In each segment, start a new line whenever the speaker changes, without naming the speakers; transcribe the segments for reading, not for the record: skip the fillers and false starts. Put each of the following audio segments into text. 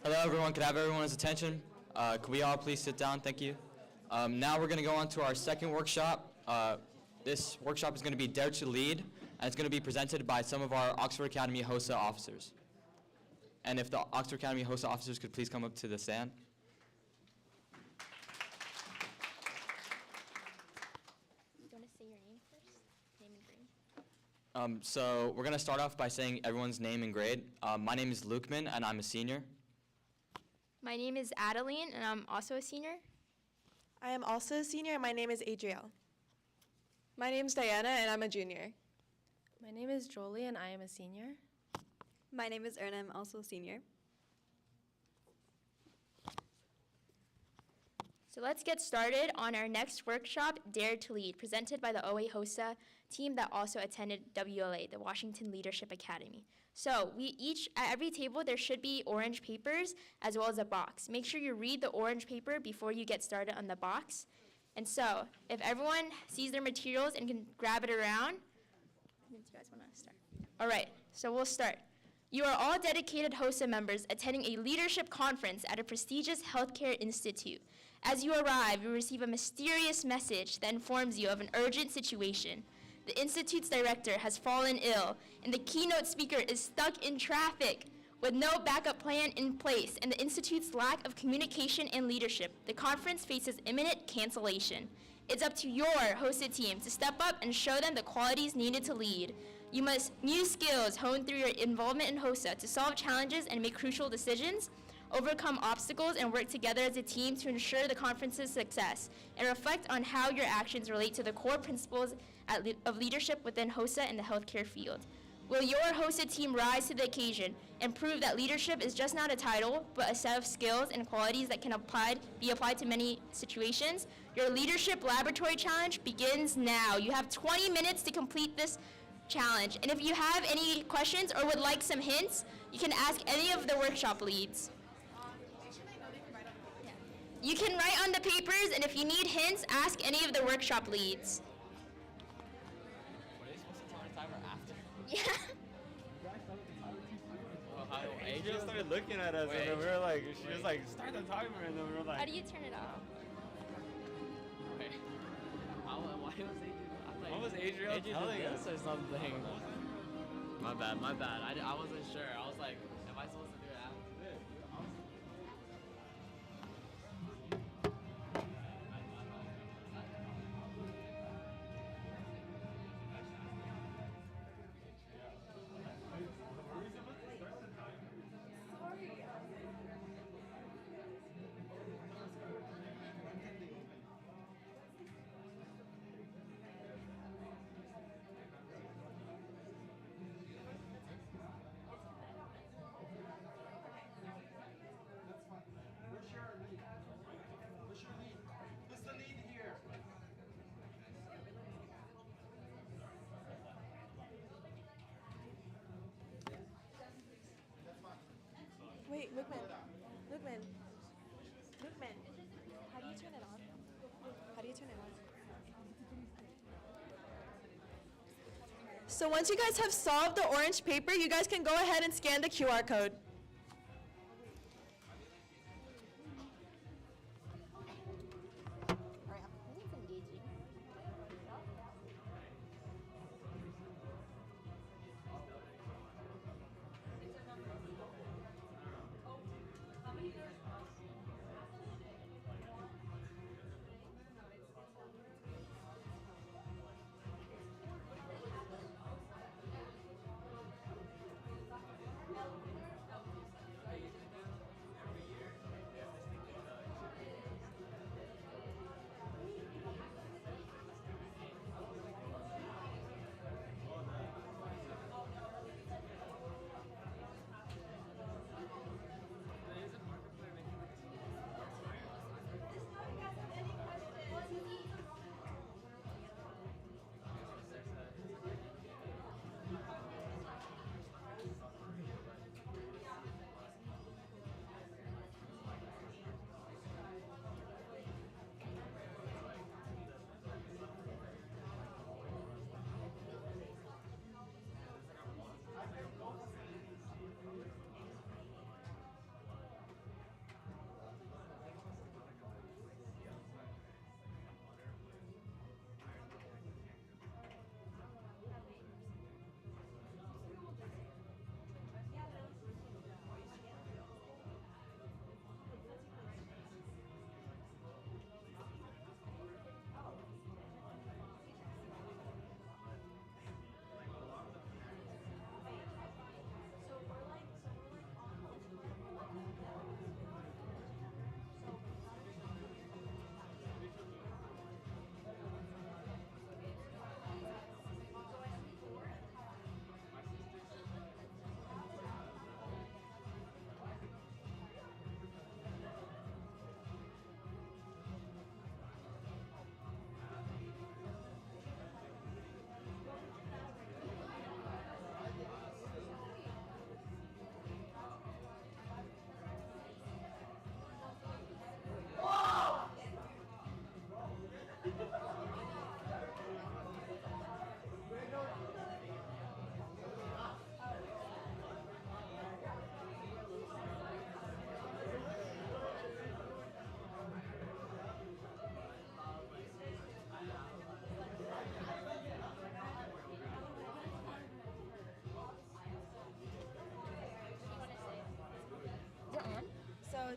Hello, everyone. Could I have everyone's attention? Could we all please sit down? Thank you. Now we're going to go on to our second workshop. This workshop is going to be Dare to Lead, and it's going to be presented by some of our Oxford Academy HOSA officers. And if the Oxford Academy HOSA officers could please come up to the stand.
Do you want to say your name first? Name and grade.
So we're going to start off by saying everyone's name and grade. My name is Lukeman, and I'm a senior.
My name is Adeline, and I'm also a senior.
I am also a senior, and my name is Adrielle.
My name's Diana, and I'm a junior.
My name is Jolie, and I am a senior.
My name is Erna. I'm also a senior.
So let's get started on our next workshop, Dare to Lead, presented by the OA HOSA team that also attended WLA, the Washington Leadership Academy. So at every table, there should be orange papers as well as a box. Make sure you read the orange paper before you get started on the box. And so if everyone sees their materials and can grab it around, do you guys want to start? All right, so we'll start. You are all dedicated HOSA members attending a leadership conference at a prestigious healthcare institute. As you arrive, you receive a mysterious message that informs you of an urgent situation. The institute's director has fallen ill, and the keynote speaker is stuck in traffic. With no backup plan in place and the institute's lack of communication and leadership, the conference faces imminent cancellation. It's up to your HOSA team to step up and show them the qualities needed to lead. You must use skills honed through your involvement in HOSA to solve challenges and make crucial decisions, overcome obstacles, and work together as a team to ensure the conference's success, and reflect on how your actions relate to the core principles of leadership within HOSA and the healthcare field. Will your HOSA team rise to the occasion and prove that leadership is just not a title, but a set of skills and qualities that can be applied to many situations? Your leadership laboratory challenge begins now. You have 20 minutes to complete this challenge. And if you have any questions or would like some hints, you can ask any of the workshop leads. You can write on the papers, and if you need hints, ask any of the workshop leads.
Were they supposed to tell the timer after?
Yeah.
Adriel started looking at us, and then we were like, she was like, start the timer, and then we were like,
How do you turn it off?
Wait. Why was Adriel?
What was Adriel telling us?
Or something. My bad. I wasn't sure. I was like, am I supposed to do it after this?
Who's the lead here?
Wait, Lukeman. How do you turn it on? So once you guys have solved the orange paper, you guys can go ahead and scan the QR code.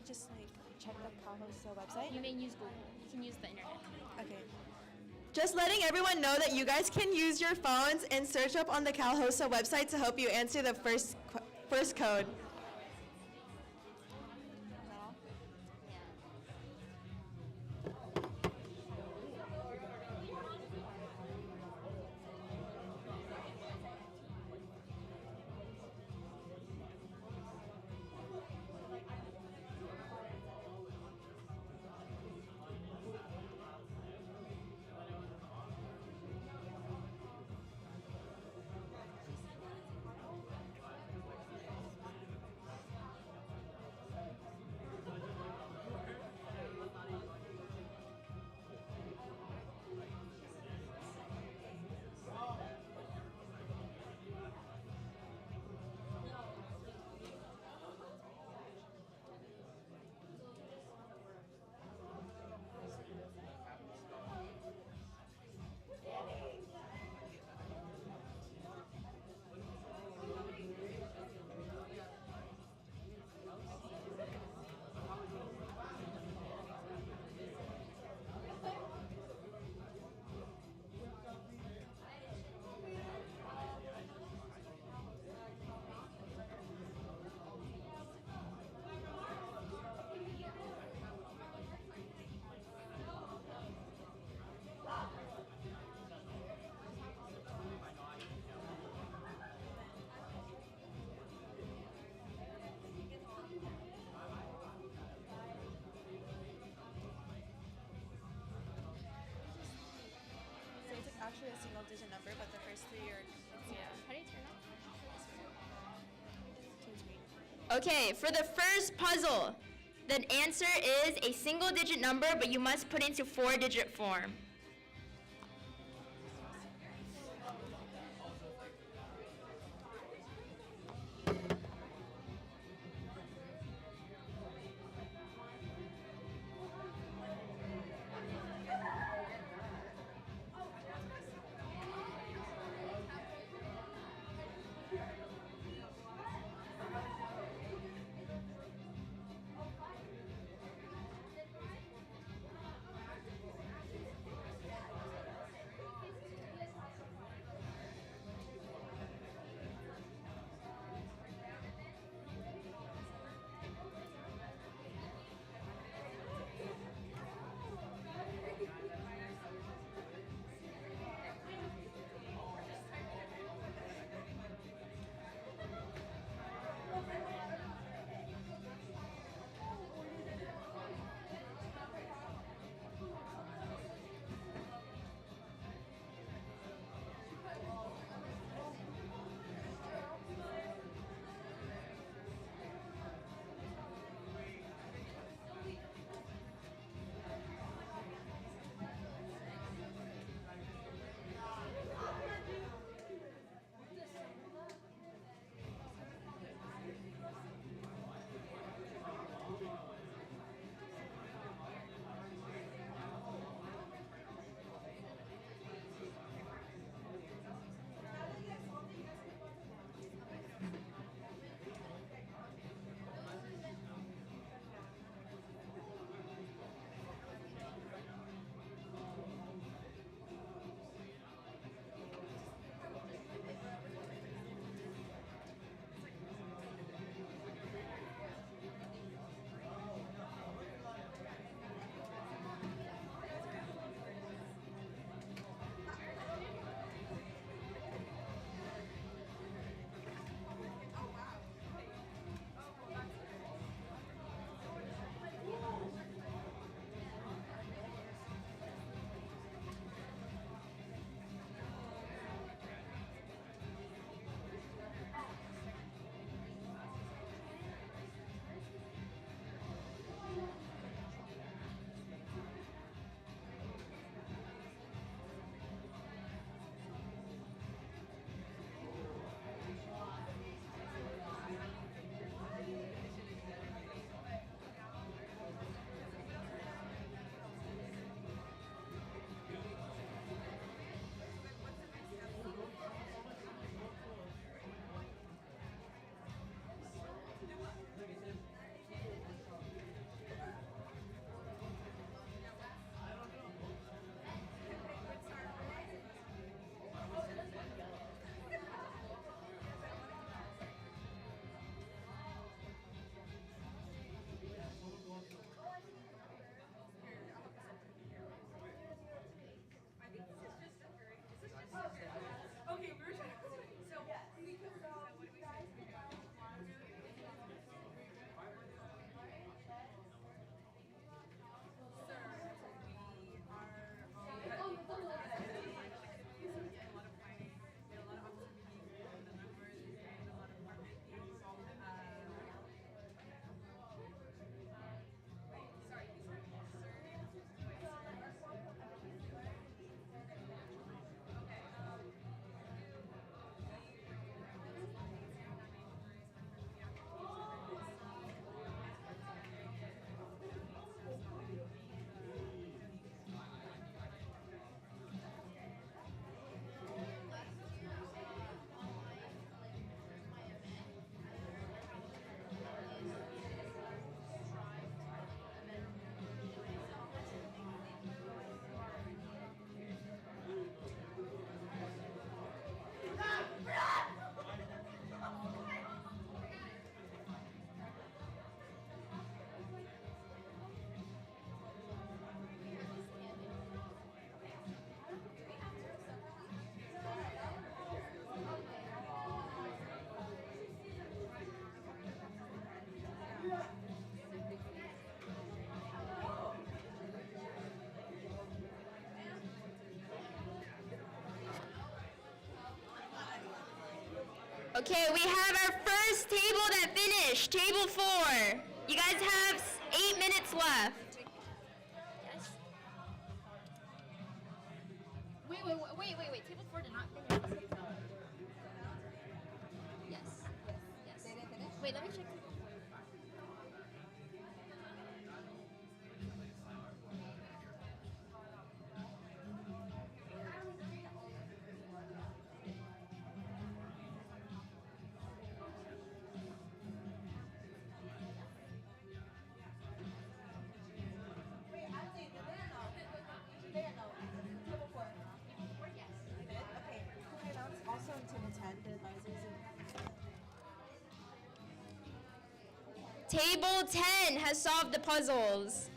just like check the Cal-HOSA website?
You may use Google. You can use the internet.
Okay. Just letting everyone know that you guys can use your phones and search up on the Cal-HOSA website to help you answer the first code. So it's actually a single digit number, but the first three are
How do you turn Okay, for the first puzzle, the answer is a single digit number, but you must put into 4-digit form. Okay, we have our first table that finished, table 4. You guys have 8 minutes left. Yes. Wait. Table 4 did not finish. Yes. They didn't finish? Wait, let me check. Table 10 has solved the puzzles.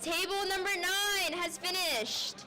Table number 9 has finished.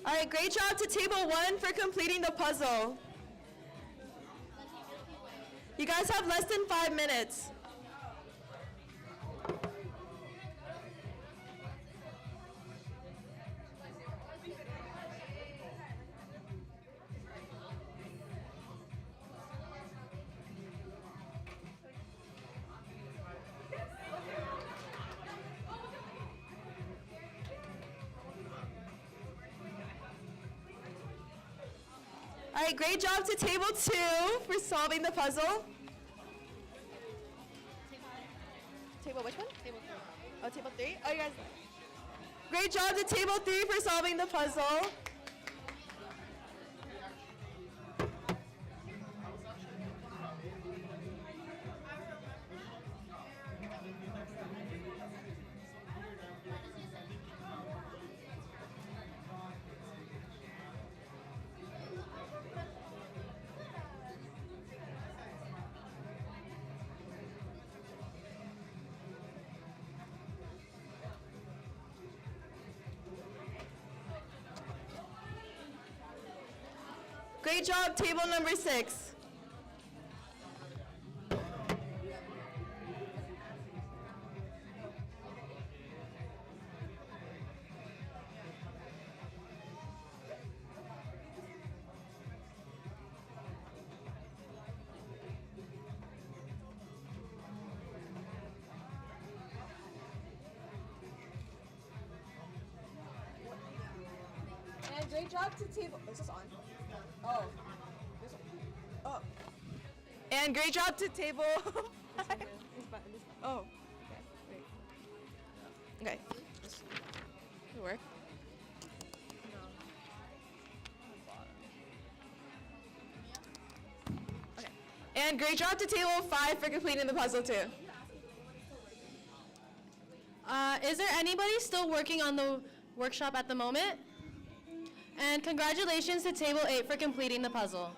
All right, great job to table 1 for completing the puzzle. You guys have less than 5 minutes. All right, great job to table 2 for solving the puzzle. Table which one? Table 3. Oh, table 3? Oh, you guys. Great job to table 3 for solving the puzzle. Great job, table number 6. great job to table. Is this on? Oh. This one. Oh. And great job to table. Oh. Okay. Wait. Okay. This will work. Okay. And great job to table 5 for completing the puzzle too.
Is there anybody still working on the workshop at the moment? And congratulations to Table 8 for completing the puzzle.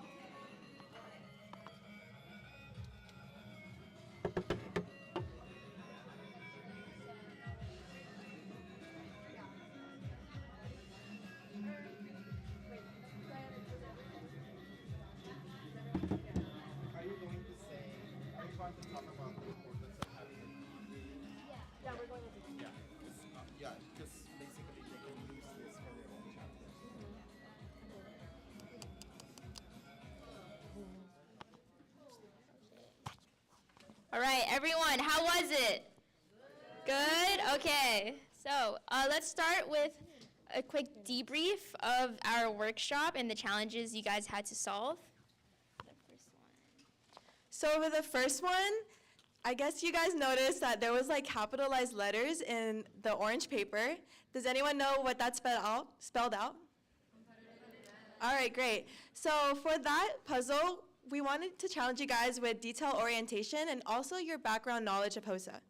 Are you going to say, are you going to talk about the importance of having a
Yeah, we're going to do
yeah, because basically they can use this for their own chapters.
All right, everyone, how was it? Good? Okay. So let's start with a quick debrief of our workshop and the challenges you guys had to solve. The first one.
So for the first one, I guess you guys noticed that there was like capitalized letters in the orange paper. Does anyone know what that spelled out? All right, great. So for that puzzle, we wanted to challenge you guys with detail orientation and also your background knowledge of HOSA.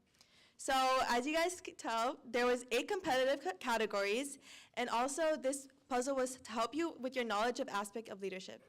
So as you guys could tell, there was 8 competitive categories, and also this puzzle was to help you with your knowledge of aspect of leadership.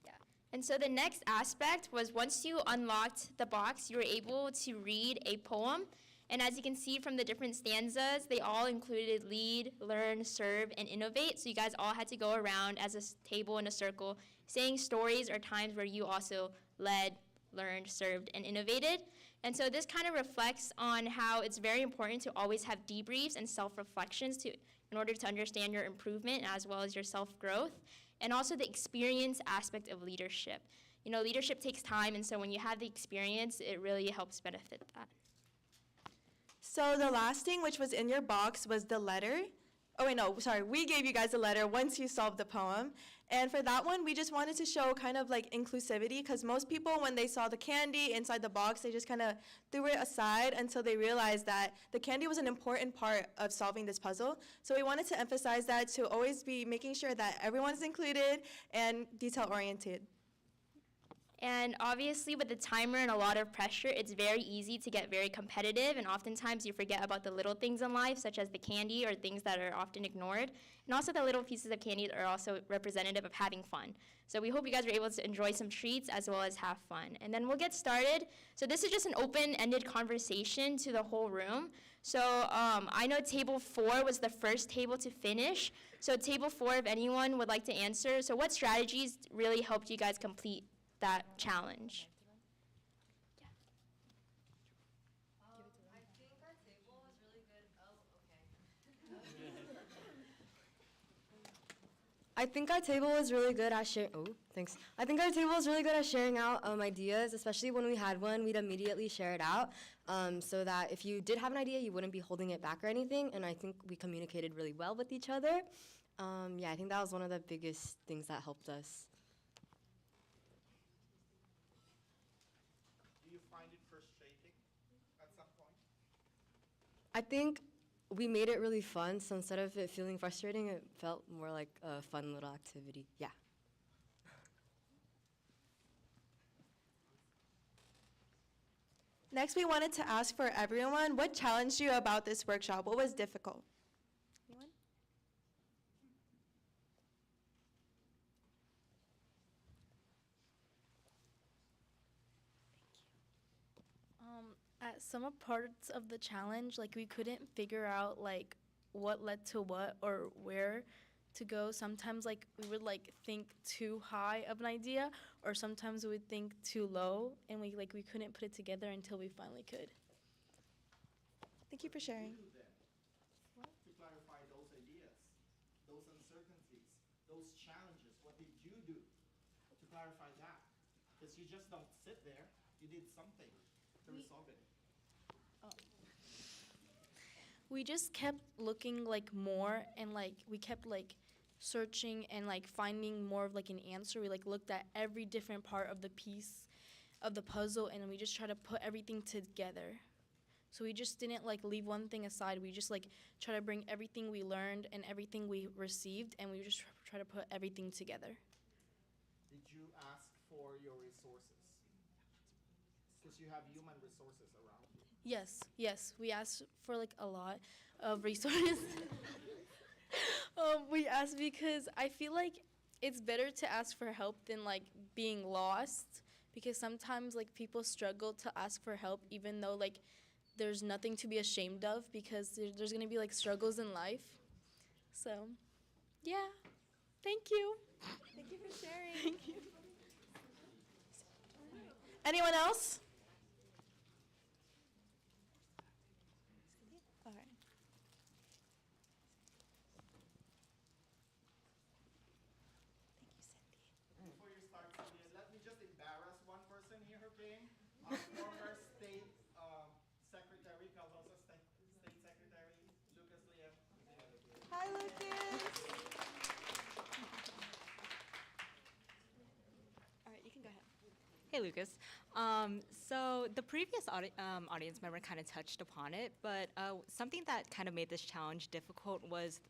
Yeah. And so the next aspect was once you unlocked the box, you were able to read a poem. And as you can see from the different stanzas, they all included lead, learn, serve, and innovate. So you guys all had to go around as a table in a circle, saying stories or times where you also led, learned, served, and innovated. And so this kind of reflects on how it's very important to always have debriefs and self-reflections in order to understand your improvement as well as your self-growth, and also the experience aspect of leadership. You know, leadership takes time, and so when you have the experience, it really helps benefit that.
So the last thing which was in your box was the letter. Oh wait, no, sorry, we gave you guys a letter once you solved the poem. And for that one, we just wanted to show kind of like inclusivity, because most people, when they saw the candy inside the box, they just kind of threw it aside until they realized that the candy was an important part of solving this puzzle. So we wanted to emphasize that, to always be making sure that everyone's included and detail-oriented.
And obviously, with the timer and a lot of pressure, it's very easy to get very competitive, and oftentimes you forget about the little things in life, such as the candy or things that are often ignored. And also the little pieces of candy are also representative of having fun. So we hope you guys are able to enjoy some treats as well as have fun. And then we'll get started. So this is just an open-ended conversation to the whole room. So I know table 4 was the first table to finish. So table 4, if anyone would like to answer, so what strategies really helped you guys complete that challenge?
I think our table was really good at sharing. Oh, thanks. I think our table was really good at sharing out ideas, especially when we had one, we'd immediately share it out, so that if you did have an idea, you wouldn't be holding it back or anything. And I think we communicated really well with each other. Yeah, I think that was one of the biggest things that helped us.
Do you find it frustrating at some point?
I think we made it really fun, so instead of it feeling frustrating, it felt more like a fun little activity. Yeah.
Next, we wanted to ask for everyone, what challenged you about this workshop? What was difficult? Anyone?
At some of parts of the challenge, like we couldn't figure out like what led to what or where to go. Sometimes like we would like think too high of an idea, or sometimes we would think too low, and we couldn't put it together until we finally could.
Thank you for sharing.
To clarify those ideas, those uncertainties, those challenges, what did you do to clarify that? Because you just don't sit there, you did something to resolve it.
We just kept looking like more, and like we kept like searching and like finding more of like an answer. We like looked at every different part of the piece of the puzzle, and we just tried to put everything together. So we just didn't like leave one thing aside. We just like try to bring everything we learned and everything we received, and we just try to put everything together.
Did you ask for your resources? Because you have human resources around you.
Yes, we asked for like a lot of resources. We asked because I feel like it's better to ask for help than like being lost, because sometimes like people struggle to ask for help even though like there's nothing to be ashamed of, because there's gonna be like struggles in life. So, yeah, thank you.
Thank you for sharing. Thank you. Anyone else? All right.
Before you start, Cynthia, let me just embarrass one person here who came. Our former state secretary, Cal-HOSA state secretary, Lucas Liam.
Hi, Lucas.
All right, you can go ahead.
Hey, Lucas. So the previous audience member kind of touched upon it, but something that kind of made this challenge difficult was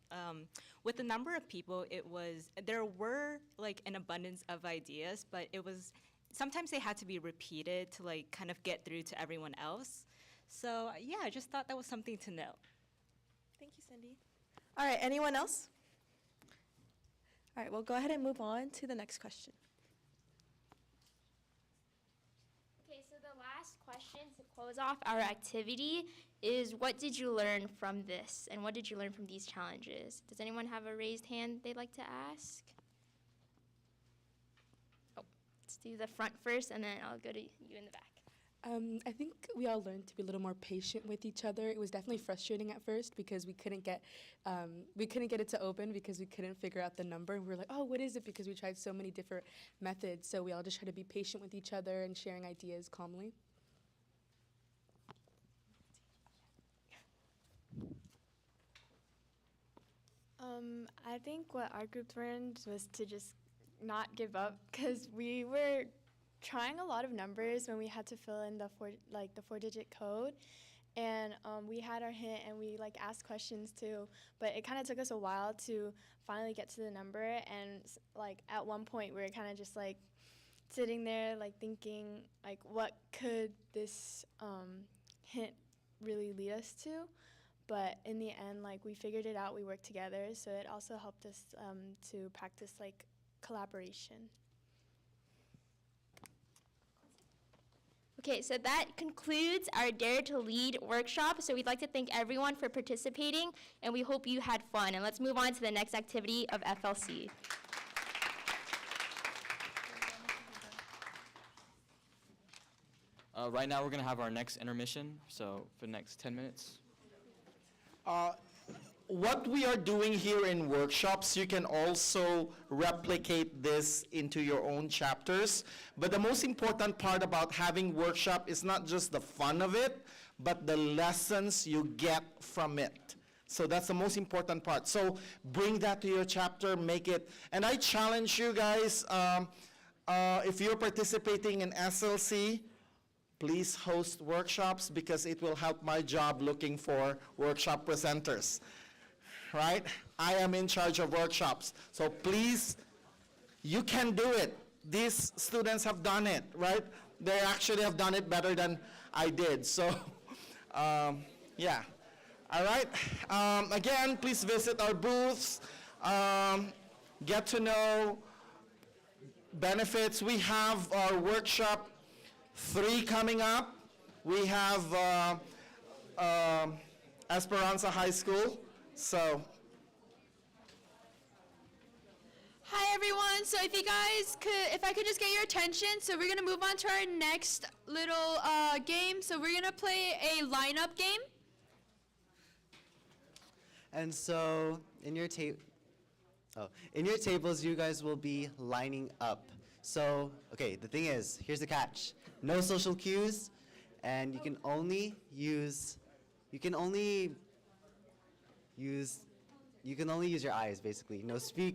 with the number of people, there were like an abundance of ideas, but sometimes they had to be repeated to like kind of get through to everyone else. So yeah, I just thought that was something to note.
Thank you, Cindy. All right, anyone else? All right, we'll go ahead and move on to the next question.
Okay, so the last question to close off our activity is, what did you learn from this, and what did you learn from these challenges? Does anyone have a raised hand they'd like to ask? Oh, let's do the front first, and then I'll go to you in the back.
I think we all learned to be a little more patient with each other. It was definitely frustrating at first because we couldn't get it to open because we couldn't figure out the number. And we were like, oh, what is it? Because we tried so many different methods. So we all just try to be patient with each other and sharing ideas calmly.
I think what our group learned was to just not give up, because we were trying a lot of numbers when we had to fill in the four-digit code, and we had our hint and we like asked questions too, but it kind of took us a while to finally get to the number. And like at one point we were kind of just like sitting there like thinking like, what could this hint really lead us to? But in the end, like we figured it out. We worked together, so it also helped us to practice like collaboration.
Okay, so that concludes our Dare to Lead workshop. So we'd like to thank everyone for participating, and we hope you had fun. And let's move on to the next activity of FLC.
Right now, we're going to have our next intermission, so for the next 10 minutes.
What we are doing here in workshops, you can also replicate this into your own chapters. But the most important part about having workshop is not just the fun of it, but the lessons you get from it. So that's the most important part. So bring that to your chapter, make it. And I challenge you guys, if you're participating in SLC, please host workshops, because it will help my job looking for workshop presenters. Right? I am in charge of workshops. So please, you can do it. These students have done it, right? They actually have done it better than I did. So, yeah. All right. Again, please visit our booths. Get to know benefits. We have our workshop 3 coming up. We have Esperanza High School. So,
hi everyone. So if I could just get your attention. So we're gonna move on to our next little game. So we're gonna play a lineup game.
And so in your tables, you guys will be lining up. So, okay, the thing is, here's the catch. No social cues, and you can only You can only use your eyes, basically. No speak.